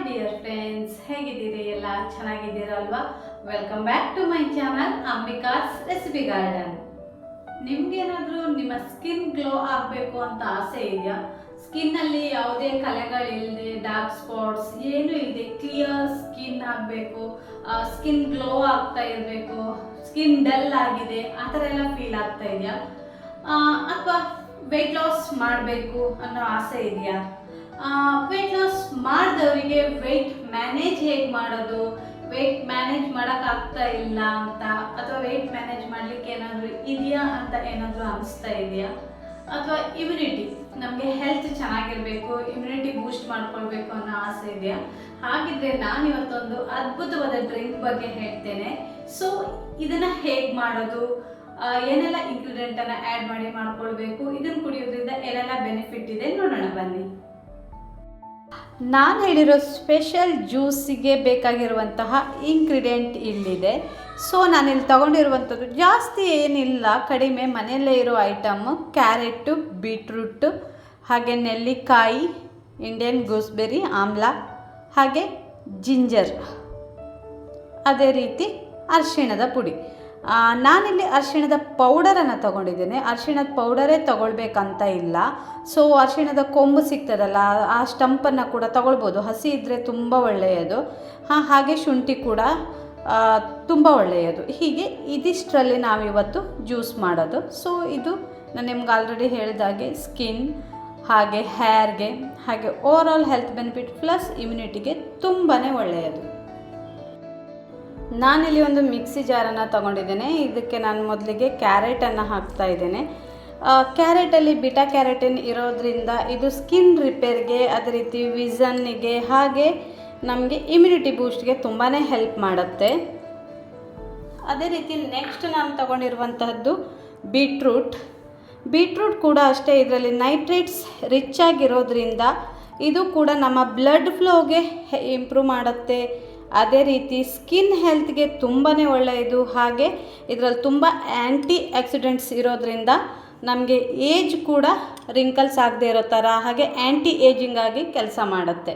Dear friends, ಹೇಗಿದ್ದೀರಿ? ಎಲ್ಲ ಚೆನ್ನಾಗಿದ್ದೀರಲ್ವಾ? Welcome back to my channel Ambika's recipe garden. ನಿಮ್ಗೇನಾದರೂ ನಿಮ್ಮ ಸ್ಕಿನ್ ಗ್ಲೋ ಆಗಬೇಕು ಅಂತ ಆಸೆ ಇದೆಯಾ? ಸ್ಕಿನ್ನಲ್ಲಿ ಯಾವುದೇ ಕಲೆಗಳಿಲ್ಲದೆ, ಡಾರ್ಕ್ ಸ್ಪಾಟ್ಸ್ ಏನೂ ಇಲ್ಲದೆ ಕ್ಲಿಯರ್ ಸ್ಕಿನ್ ಆಗಬೇಕು, ಸ್ಕಿನ್ ಗ್ಲೋ ಆಗ್ತಾ ಇರಬೇಕು, ಸ್ಕಿನ್ ಡಲ್ ಆಗಿದೆ ಆ ಥರ ಎಲ್ಲ ಫೀಲ್ ಆಗ್ತಾ ಇದೆಯಾ? ಅಥವಾ ವೆಯ್ಟ್ ಲಾಸ್ ಮಾಡಬೇಕು ಅನ್ನೋ ಆಸೆ ಇದೆಯಾ? ವೆಯ್ಟ್ ಲಾಸ್ ಮಾಡಿದವರಿಗೆ ವೆಯ್ಟ್ ಮ್ಯಾನೇಜ್ ಹೇಗೆ ಮಾಡೋದು, ವೆಯ್ಟ್ ಮ್ಯಾನೇಜ್ ಮಾಡೋಕ್ಕಾಗ್ತಾ ಇಲ್ಲ ಅಂತ, ಅಥವಾ ವೆಯ್ಟ್ ಮ್ಯಾನೇಜ್ ಮಾಡಲಿಕ್ಕೆ ಏನಾದರೂ ಇದೆಯಾ ಅಂತ ಏನಾದರೂ ಅನಿಸ್ತಾ ಇದೆಯಾ? ಅಥವಾ ಇಮ್ಯುನಿಟಿ, ನಮಗೆ ಹೆಲ್ತ್ ಚೆನ್ನಾಗಿರಬೇಕು, ಇಮ್ಯುನಿಟಿ ಬೂಸ್ಟ್ ಮಾಡ್ಕೊಳ್ಬೇಕು ಅನ್ನೋ ಆಸೆ ಇದೆಯಾ? ಹಾಗಿದ್ರೆ ನಾನು ಇವತ್ತೊಂದು ಅದ್ಭುತವಾದ ಡ್ರಿಂಕ್ ಬಗ್ಗೆ ಹೇಳ್ತೇನೆ. ಸೊ ಇದನ್ನು ಹೇಗೆ ಮಾಡೋದು, ಏನೆಲ್ಲ ಇಂಗ್ರೀಡಿಯೆಂಟನ್ನು ಆ್ಯಡ್ ಮಾಡಿ ಮಾಡ್ಕೊಳ್ಬೇಕು, ಇದನ್ನು ಕುಡಿಯೋದ್ರಿಂದ ಏನೆಲ್ಲ ಬೆನಿಫಿಟ್ ಇದೆ ನೋಡೋಣ ಬನ್ನಿ. ನಾನು ಹೇಳಿರೋ ಸ್ಪೆಷಲ್ ಜ್ಯೂಸಿಗೆ ಬೇಕಾಗಿರುವಂತಹ ಇಂಗ್ರೀಡಿಯೆಂಟ್ ಇಲ್ಲಿದೆ. ಸೊ ನಾನಿಲ್ಲಿ ತೊಗೊಂಡಿರುವಂಥದ್ದು ಜಾಸ್ತಿ ಏನಿಲ್ಲ, ಕಡಿಮೆ ಮನೆಯಲ್ಲೇ ಇರೋ ಐಟಮ್ಮು: ಕ್ಯಾರೆಟು, ಬೀಟ್ರೂಟು, ಹಾಗೆ ನೆಲ್ಲಿಕಾಯಿ, ಇಂಡಿಯನ್ ಗೂಸ್ಬೆರಿ, ಆಮ್ಲ, ಹಾಗೆ ಜಿಂಜರ್, ಅದೇ ರೀತಿ ಅರಿಶಿಣದ ಪುಡಿ. ನಾನಿಲ್ಲಿ ಅರಿಶಿಣದ ಪೌಡರನ್ನು ತೊಗೊಂಡಿದ್ದೇನೆ. ಅರಿಶಿಣದ ಪೌಡರೇ ತೊಗೊಳ್ಬೇಕಂತ ಇಲ್ಲ. ಸೊ ಅರಿಶಿಣದ ಕೊಂಬು ಸಿಗ್ತದಲ್ಲ, ಆ ಸ್ಟಂಪನ್ನು ಕೂಡ ತೊಗೊಳ್ಬೋದು, ಹಸಿ ಇದ್ದರೆ ತುಂಬ ಒಳ್ಳೆಯದು. ಹಾಗೆ ಶುಂಠಿ ಕೂಡ ತುಂಬ ಒಳ್ಳೆಯದು. ಹೀಗೆ ಇದಿಷ್ಟರಲ್ಲಿ ನಾವಿವತ್ತು ಜ್ಯೂಸ್ ಮಾಡೋದು. ಸೊ ಇದು ನಾನು ನಿಮ್ಗೆ ಆಲ್ರೆಡಿ ಹೇಳಿದಾಗೆ ಸ್ಕಿನ್, ಹಾಗೆ ಹೇರ್ಗೆ, ಹಾಗೆ ಓವರಾಲ್ ಹೆಲ್ತ್ ಬೆನಿಫಿಟ್ ಪ್ಲಸ್ ಇಮ್ಯುನಿಟಿಗೆ ತುಂಬಾ ಒಳ್ಳೆಯದು. ನಾನಿಲ್ಲಿ ಒಂದು ಮಿಕ್ಸಿ ಜಾರನ್ನು ತೊಗೊಂಡಿದ್ದೇನೆ. ಇದಕ್ಕೆ ನಾನು ಮೊದಲಿಗೆ ಕ್ಯಾರೆಟನ್ನು ಹಾಕ್ತಾ ಇದ್ದೇನೆ. ಕ್ಯಾರೆಟಲ್ಲಿ ಬಿಟಾ ಕ್ಯಾರೆಟಿನ್ ಇರೋದ್ರಿಂದ ಇದು ಸ್ಕಿನ್ ರಿಪೇರ್ಗೆ, ಅದೇ ರೀತಿ ವಿಷನ್ನಿಗೆ, ಹಾಗೆ ನಮಗೆ ಇಮ್ಯುನಿಟಿ ಬೂಸ್ಟ್ಗೆ ತುಂಬಾ ಹೆಲ್ಪ್ ಮಾಡುತ್ತೆ. ಅದೇ ರೀತಿ ನೆಕ್ಸ್ಟ್ ನಾನು ತೊಗೊಂಡಿರುವಂತಹದ್ದು ಬೀಟ್ರೂಟ್ ಕೂಡ ಅಷ್ಟೇ. ಇದರಲ್ಲಿ ನೈಟ್ರೇಟ್ಸ್ ರಿಚ್ ಆಗಿರೋದ್ರಿಂದ ಇದು ಕೂಡ ನಮ್ಮ ಬ್ಲಡ್ ಫ್ಲೋಗೆ ಇಂಪ್ರೂವ್ ಮಾಡುತ್ತೆ. ಅದೇ ರೀತಿ ಸ್ಕಿನ್ ಹೆಲ್ತ್ಗೆ ತುಂಬಾ ಒಳ್ಳೆಯದು. ಹಾಗೆ ಇದರಲ್ಲಿ ತುಂಬ ಆ್ಯಂಟಿ ಆಕ್ಸಿಡೆಂಟ್ಸ್ ಇರೋದ್ರಿಂದ ನಮಗೆ ಏಜ್ ಕೂಡ ರಿಂಕಲ್ಸ್ ಆಗದೆ ಇರೋ ಥರ, ಹಾಗೆ ಆ್ಯಂಟಿ ಏಜಿಂಗ್ ಆಗಿ ಕೆಲಸ ಮಾಡುತ್ತೆ.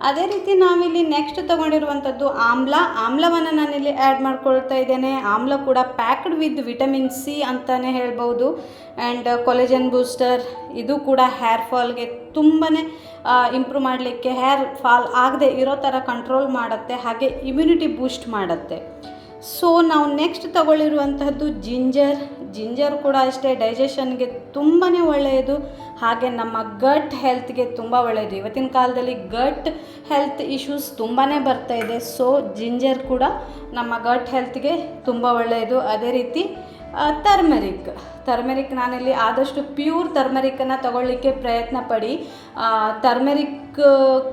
ಅದೇ ರೀತಿ ನಾವಿಲ್ಲಿ ನೆಕ್ಸ್ಟ್ ತೊಗೊಂಡಿರುವಂಥದ್ದು ಆಮ್ಲವನ್ನು ನಾನಿಲ್ಲಿ ಆ್ಯಡ್ ಮಾಡ್ಕೊಳ್ತಾ ಇದ್ದೇನೆ. ಆಮ್ಲ ಕೂಡ ಪ್ಯಾಕ್ಡ್ ವಿತ್ ವಿಟಮಿನ್ ಸಿ ಅಂತಲೇ ಹೇಳ್ಬೋದು. ಆ್ಯಂಡ್ ಕೊಲೆಜನ್ ಬೂಸ್ಟರ್, ಇದು ಕೂಡ ಹೇರ್ ಫಾಲ್ಗೆ ತುಂಬಾ ಇಂಪ್ರೂವ್ ಮಾಡಲಿಕ್ಕೆ, ಹೇರ್ ಫಾಲ್ ಆಗದೆ ಇರೋ ಥರ ಕಂಟ್ರೋಲ್ ಮಾಡುತ್ತೆ, ಹಾಗೆ ಇಮ್ಯುನಿಟಿ ಬೂಸ್ಟ್ ಮಾಡುತ್ತೆ. ಸೊ ನಾವು ನೆಕ್ಸ್ಟ್ ತಗೊಳ್ಳಿರುವಂತಹದ್ದು ಜಿಂಜರ್ ಕೂಡ ಅಷ್ಟೇ, ಡೈಜೆಷನ್ಗೆ ತುಂಬಾ ಒಳ್ಳೆಯದು, ಹಾಗೆ ನಮ್ಮ ಗಟ್ ಹೆಲ್ತ್ಗೆ ತುಂಬ ಒಳ್ಳೆಯದು. ಇವತ್ತಿನ ಕಾಲದಲ್ಲಿ ಗಟ್ ಹೆಲ್ತ್ ಇಶ್ಯೂಸ್ ತುಂಬಾ ಬರ್ತಾ ಇದೆ. ಸೊ ಜಿಂಜರ್ ಕೂಡ ನಮ್ಮ ಗಟ್ ಹೆಲ್ತ್ಗೆ ತುಂಬ ಒಳ್ಳೆಯದು. ಅದೇ ರೀತಿ ಟರ್ಮೆರಿಕ್ ನಾನಿಲ್ಲಿ ಆದಷ್ಟು ಪ್ಯೂರ್ ಟರ್ಮೆರಿಕನ್ನು ತಗೊಳ್ಳಿಕ್ಕೆ ಪ್ರಯತ್ನ ಪಡಿ. ಟರ್ಮೆರಿಕ್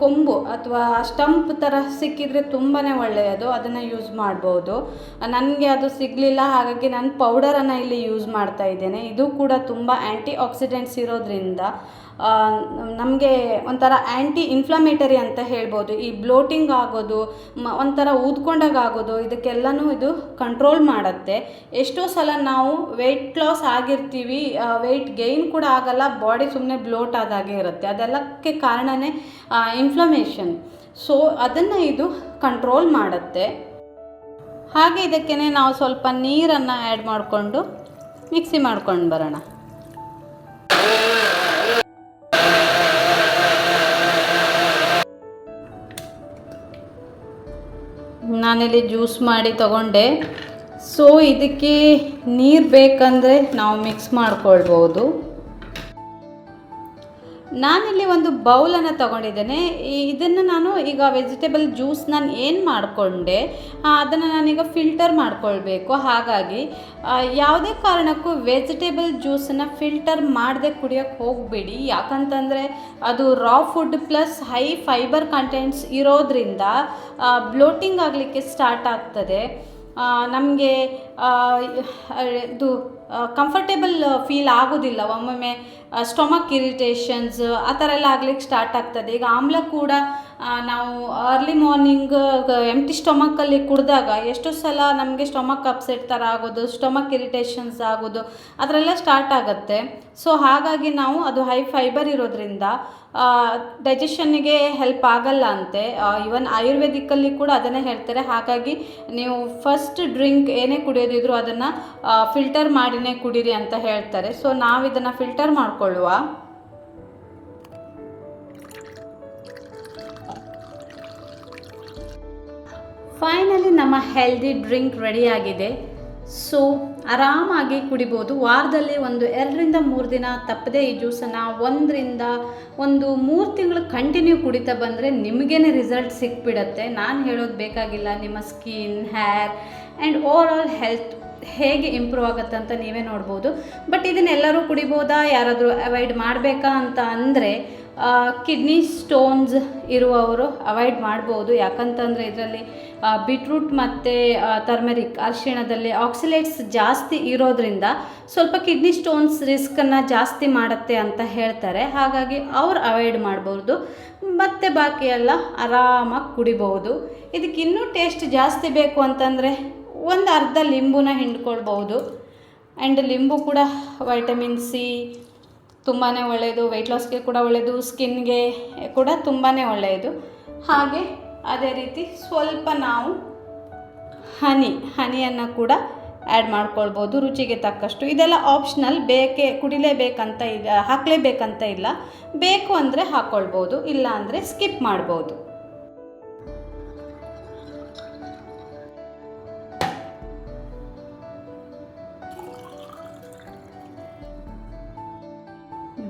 ಕೊಂಬು ಅಥವಾ ಸ್ಟಂಪ್ ಥರ ಸಿಕ್ಕಿದರೆ ತುಂಬಾ ಒಳ್ಳೆಯದು, ಅದನ್ನು ಯೂಸ್ ಮಾಡ್ಬೋದು. ನನಗೆ ಅದು ಸಿಗಲಿಲ್ಲ, ಹಾಗಾಗಿ ನಾನು ಪೌಡರನ್ನು ಇಲ್ಲಿ ಯೂಸ್ ಮಾಡ್ತಾ ಇದ್ದೇನೆ. ಇದು ಕೂಡ ತುಂಬ ಆ್ಯಂಟಿ ಆಕ್ಸಿಡೆಂಟ್ಸ್ ಇರೋದ್ರಿಂದ ನಮಗೆ ಒಂಥರ ಆ್ಯಂಟಿ ಇನ್ಫ್ಲಮೇಟರಿ ಅಂತ ಹೇಳ್ಬೋದು. ಈ ಬ್ಲೋಟಿಂಗ್ ಆಗೋದು, ಒಂಥರ ಊದ್ಕೊಂಡಾಗ ಆಗೋದು, ಇದಕ್ಕೆಲ್ಲನೂ ಇದು ಕಂಟ್ರೋಲ್ ಮಾಡುತ್ತೆ. ಎಷ್ಟೋ ಸಲ ನಾವು ವೆಯ್ಟ್ ಲಾಸ್ ಆಗಿರ್ತೀವಿ, ವೆಯ್ಟ್ ಗೈನ್ ಕೂಡ ಆಗಲ್ಲ, ಬಾಡಿ ಸುಮ್ಮನೆ ಬ್ಲೋಟ್ ಆದಾಗೆ ಇರುತ್ತೆ. ಅದೆಲ್ಲಕ್ಕೆ ಕಾರಣವೇ ಇನ್ಫ್ಲಮೇಷನ್. ಸೊ ಅದನ್ನು ಇದು ಕಂಟ್ರೋಲ್ ಮಾಡುತ್ತೆ. ಹಾಗೆ ಇದಕ್ಕೆ ನಾವು ಸ್ವಲ್ಪ ನೀರನ್ನು ಆ್ಯಡ್ ಮಾಡಿಕೊಂಡು ಮಿಕ್ಸಿ ಮಾಡ್ಕೊಂಡು ಬರೋಣ. ನಾನಿಲ್ಲಿ ಜ್ಯೂಸ್ ಮಾಡಿ ತಗೊಂಡೆ. ಸೊ ಇದಕ್ಕೆ ನೀರು ಬೇಕಂದರೆ ನಾವು ಮಿಕ್ಸ್ ಮಾಡ್ಕೊಳ್ಬೋದು. ನಾನಿಲ್ಲಿ ಒಂದು ಬೌಲನ್ನು ತೊಗೊಂಡಿದ್ದೇನೆ. ಇದನ್ನು ನಾನು ಈಗ ವೆಜಿಟೇಬಲ್ ಜ್ಯೂಸ್ ನಾನು ಏನು ಮಾಡಿಕೊಂಡೆ ಅದನ್ನು ನಾನೀಗ ಫಿಲ್ಟರ್ ಮಾಡ್ಕೊಳ್ಬೇಕು. ಹಾಗಾಗಿ ಯಾವುದೇ ಕಾರಣಕ್ಕೂ ವೆಜಿಟೇಬಲ್ ಜ್ಯೂಸನ್ನು ಫಿಲ್ಟರ್ ಮಾಡದೆ ಕುಡಿಯೋಕ್ಕೆ ಹೋಗಬೇಡಿ. ಯಾಕಂತಂದರೆ ಅದು raw food plus high fibre contents ಇರೋದ್ರಿಂದ ಬ್ಲೋಟಿಂಗ್ ಆಗಲಿಕ್ಕೆ ಸ್ಟಾರ್ಟ್ ಆಗ್ತದೆ. ನಮಗೆ ಇದು ಕಂಫರ್ಟೇಬಲ್ ಫೀಲ್ ಆಗೋದಿಲ್ಲ. ಒಮ್ಮೊಮ್ಮೆ ಸ್ಟೊಮಕ್ ಇರಿಟೇಷನ್ಸ್ ಆ ಥರ ಎಲ್ಲ ಆಗ್ಲಿಕ್ಕೆ ಸ್ಟಾರ್ಟ್ ಆಗ್ತದೆ. ಈಗ ಆಮ್ಲ ಕೂಡ ನಾವು ಅರ್ಲಿ ಮಾರ್ನಿಂಗ್ ಎಂಟಿ ಸ್ಟೊಮಕ್ಕಲ್ಲಿ ಕುಡಿದಾಗ ಎಷ್ಟೋ ಸಲ ನಮಗೆ ಸ್ಟೊಮಕ್ ಅಪ್ಸೆಟ್ ಥರ ಆಗೋದು, ಸ್ಟೊಮಕ್ ಇರಿಟೇಷನ್ಸ್ ಆಗೋದು ಅದರೆಲ್ಲ ಸ್ಟಾರ್ಟ್ ಆಗುತ್ತೆ. ಸೊ ಹಾಗಾಗಿ ನಾವು ಅದು ಹೈ ಫೈಬರ್ ಇರೋದ್ರಿಂದ ಡೈಜೆಷನ್ನಿಗೆ ಹೆಲ್ಪ್ ಆಗಲ್ಲ ಅಂತೆ. ಈವನ್ ಆಯುರ್ವೇದಿಕ್ಕಲ್ಲಿ ಕೂಡ ಅದನ್ನೇ ಹೇಳ್ತಾರೆ. ಹಾಗಾಗಿ ನೀವು ಫಸ್ಟ್ ಡ್ರಿಂಕ್ ಏನೇ ಕುಡಿಯೋದಿದ್ರು ಅದನ್ನು ಫಿಲ್ಟರ್ ಮಾಡಿನೇ ಕುಡೀರಿ ಅಂತ ಹೇಳ್ತಾರೆ. ಸೊ ನಾವು ಇದನ್ನು ಫಿಲ್ಟರ್ ಮಾಡಿಕೊಳ್ಳುವ. ಫೈನಲಿ ನಮ್ಮ ಹೆಲ್ದಿ ಡ್ರಿಂಕ್ ರೆಡಿಯಾಗಿದೆ. ಸೊ ಆರಾಮಾಗಿ ಕುಡಿಬೋದು. ವಾರದಲ್ಲಿ 2-3 ದಿನ ತಪ್ಪದೆ ಈ ಜ್ಯೂಸನ್ನು 1-3 ತಿಂಗಳು ಕಂಟಿನ್ಯೂ ಕುಡಿತಾ ಬಂದರೆ ನಿಮಗೇ ರಿಸಲ್ಟ್ ಸಿಕ್ಬಿಡತ್ತೆ. ನಾನು ಹೇಳೋದು ಬೇಕಾಗಿಲ್ಲ. ನಿಮ್ಮ skin, hair and overall health ಹೇಗೆ ಇಂಪ್ರೂವ್ ಆಗುತ್ತೆ ಅಂತ ನೀವೇ ನೋಡ್ಬೋದು. ಬಟ್ ಇದನ್ನೆಲ್ಲರೂ ಕುಡಿಬೋದಾ, ಯಾರಾದರೂ ಅವಾಯ್ಡ್ ಮಾಡಬೇಕಾ ಅಂತ ಅಂದರೆ ಕಿಡ್ನಿ ಸ್ಟೋನ್ಸ್ ಇರುವವರು ಅವಾಯ್ಡ್ ಮಾಡ್ಬೋದು. ಯಾಕಂತಂದರೆ ಇದರಲ್ಲಿ ಬೀಟ್ರೂಟ್ ಮತ್ತು ಟರ್ಮೆರಿಕ್ ಅರಿಶಿಣದಲ್ಲಿ ಆಕ್ಸಿಲೇಟ್ಸ್ ಜಾಸ್ತಿ ಇರೋದ್ರಿಂದ ಸ್ವಲ್ಪ ಕಿಡ್ನಿ ಸ್ಟೋನ್ಸ್ ರಿಸ್ಕನ್ನು ಜಾಸ್ತಿ ಮಾಡುತ್ತೆ ಅಂತ ಹೇಳ್ತಾರೆ. ಹಾಗಾಗಿ ಅವ್ರು ಅವಾಯ್ಡ್ ಮಾಡ್ಬೋದು. ಮತ್ತು ಬಾಕಿ ಎಲ್ಲ ಆರಾಮಾಗಿ ಕುಡಿಬೋದು. ಇದಕ್ಕೆ ಇನ್ನೂ ಟೇಸ್ಟ್ ಜಾಸ್ತಿ ಬೇಕು ಅಂತಂದರೆ ಒಂದು ಅರ್ಧ ಲಿಂಬುನ ಹಿಂಡ್ಕೊಳ್ಬೋದು. ಆ್ಯಂಡ್ ಲಿಂಬು ಕೂಡ ವೈಟಮಿನ್ ಸಿ ತುಂಬಾ ಒಳ್ಳೆಯದು, ವೆಯ್ಟ್ ಲಾಸ್ಗೆ ಕೂಡ ಒಳ್ಳೆಯದು, ಸ್ಕಿನ್ಗೆ ಕೂಡ ತುಂಬಾ ಒಳ್ಳೆಯದು. ಹಾಗೆ ಅದೇ ರೀತಿ ಸ್ವಲ್ಪ ನಾವು ಹನಿಯನ್ನು ಕೂಡ ಆ್ಯಡ್ ಮಾಡ್ಕೊಳ್ಬೋದು ರುಚಿಗೆ ತಕ್ಕಷ್ಟು. ಇದೆಲ್ಲ ಆಪ್ಷನಲ್, ಕುಡಿಲೇಬೇಕಂತ ಇಲ್ಲ, ಹಾಕಲೇಬೇಕಂತ ಇಲ್ಲ. ಬೇಕು ಅಂದರೆ ಹಾಕ್ಕೊಳ್ಬೋದು, ಇಲ್ಲ ಅಂದರೆ ಸ್ಕಿಪ್ ಮಾಡ್ಬೋದು.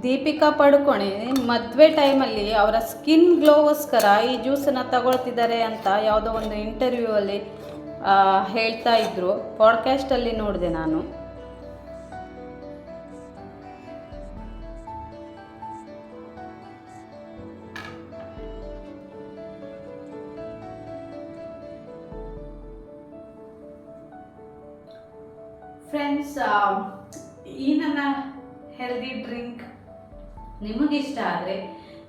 ದೀಪಿಕಾ ಪಡುಕೋಣೆ ಮದುವೆ ಟೈಮಲ್ಲಿ ಅವರ ಸ್ಕಿನ್ ಗ್ಲೋಗೋಸ್ಕರ ಈ ಜ್ಯೂಸನ್ನು ತಗೊಳ್ತಿದ್ದಾರೆ ಅಂತ ಯಾವುದೋ ಒಂದು ಇಂಟರ್ವ್ಯೂವಲ್ಲಿ ಹೇಳ್ತಾ ಇದ್ದರು. ಪಾಡ್ಕಾಸ್ಟಲ್ಲಿ ನೋಡಿದೆ ನಾನು. ಫ್ರೆಂಡ್ಸ್, ಈ ನನ್ನ ಹೆಲ್ದಿ ಡ್ರಿಂಕ್ ನಿಮಗಿಷ್ಟ ಆದರೆ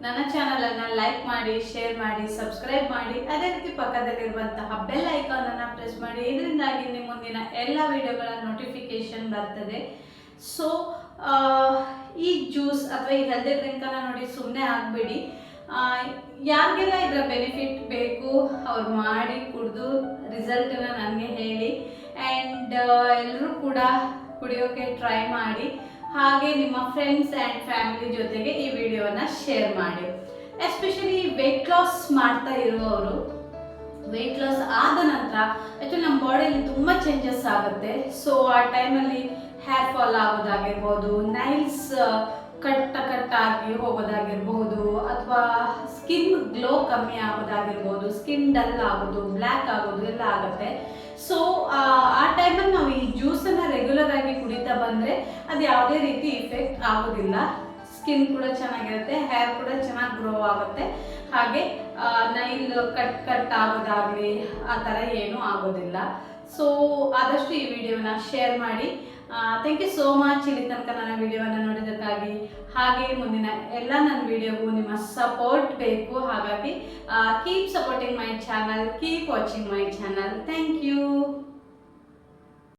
ನನ್ನ ಚಾನಲನ್ನು ಲೈಕ್ ಮಾಡಿ, ಶೇರ್ ಮಾಡಿ, ಸಬ್ಸ್ಕ್ರೈಬ್ ಮಾಡಿ. ಅದೇ ರೀತಿ ಪಕ್ಕದಲ್ಲಿರುವಂತಹ ಬೆಲ್ ಐಕಾನನ್ನು ಪ್ರೆಸ್ ಮಾಡಿ. ಇದರಿಂದಾಗಿ ನಿಮ್ಮ ಮುಂದಿನ ಎಲ್ಲ ವಿಡಿಯೋಗಳ ನೋಟಿಫಿಕೇಷನ್ ಬರ್ತದೆ. ಸೊ ಈ ಜ್ಯೂಸ್ ಅಥವಾ ಈ ಹೆಲ್ದಿ ಡ್ರಿಂಕನ್ನು ನೋಡಿ ಸುಮ್ಮನೆ ಆಗಬೇಡಿ. ಯಾರಿಗೆಲ್ಲ ಇದರ ಬೆನಿಫಿಟ್ ಬೇಕು ಅವ್ರು ಮಾಡಿ ಕುಡಿದು ರಿಸಲ್ಟನ್ನು ನನಗೆ ಹೇಳಿ. ಆ್ಯಂಡ್ ಎಲ್ಲರೂ ಕೂಡ ಕುಡಿಯೋಕ್ಕೆ ಟ್ರೈ ಮಾಡಿ. ಹಾಗೆ ನಿಮ್ಮ ಫ್ರೆಂಡ್ಸ್ ಆ್ಯಂಡ್ ಫ್ಯಾಮಿಲಿ ಜೊತೆಗೆ ಈ ವಿಡಿಯೋನ ಶೇರ್ ಮಾಡಿ. ಎಸ್ಪೆಷಲಿ ವೆಯ್ಟ್ ಲಾಸ್ ಮಾಡ್ತಾ ಇರುವವರು, ವೆಯ್ಟ್ ಲಾಸ್ ಆದ ನಂತರ ಆ್ಯಕ್ಚುಲಿ ನಮ್ಮ ಬಾಡಿಯಲ್ಲಿ ತುಂಬ ಚೇಂಜಸ್ ಆಗುತ್ತೆ. ಸೊ ಆ ಟೈಮಲ್ಲಿ ಹೇರ್ ಫಾಲ್ ಆಗೋದಾಗಿರ್ಬೋದು, ನೈಲ್ಸ್ ಕಟ್ಟಾಗಿ ಹೋಗೋದಾಗಿರ್ಬೋದು, ಅಥವಾ ಸ್ಕಿನ್ ಗ್ಲೋ ಕಮ್ಮಿ ಆಗೋದಾಗಿರ್ಬೋದು, ಸ್ಕಿನ್ ಡಲ್ ಆಗೋದು, ಬ್ಲ್ಯಾಕ್ ಆಗೋದು ಎಲ್ಲ ಆಗುತ್ತೆ. ಸೊ ಆ ಟೈಮಲ್ಲಿ ನಾವು ಈ ಜ್ಯೂಸನ್ನು ರೆಗ್ಯುಲರ್ ಆಗಿ ಕುಡಿತಾ ಬಂದರೆ ಅದು ಯಾವುದೇ ರೀತಿ ಇಫೆಕ್ಟ್ ಆಗೋದಿಲ್ಲ. ಸ್ಕಿನ್ ಕೂಡ ಚೆನ್ನಾಗಿರುತ್ತೆ, ಹೇರ್ ಕೂಡ ಚೆನ್ನಾಗಿ ಗ್ರೋ ಆಗುತ್ತೆ. ಹಾಗೆ ನೈಲ್ ಕಟ್ ಆಗೋದಾಗಲಿ ಆ ಥರ ಏನೂ ಆಗೋದಿಲ್ಲ. ಸೊ ಆದಷ್ಟು ಈ ವಿಡಿಯೋನ ಶೇರ್ ಮಾಡಿ. ಥ್ಯಾಂಕ್ ಯು ಸೋ ಮಚ್ ಇಲ್ಲಿ ತನಕ ನನ್ನ ವಿಡಿಯೋವನ್ನು ನೋಡಿದ್ದಕ್ಕಾಗಿ. ಹಾಗೆ ಮುಂದಿನ ಎಲ್ಲ ನನ್ನ ವಿಡಿಯೋಗೂ ನಿಮ್ಮ ಸಪೋರ್ಟ್ ಬೇಕು. ಹಾಗಾಗಿ keep supporting my channel, keep watching my channel. Thank you.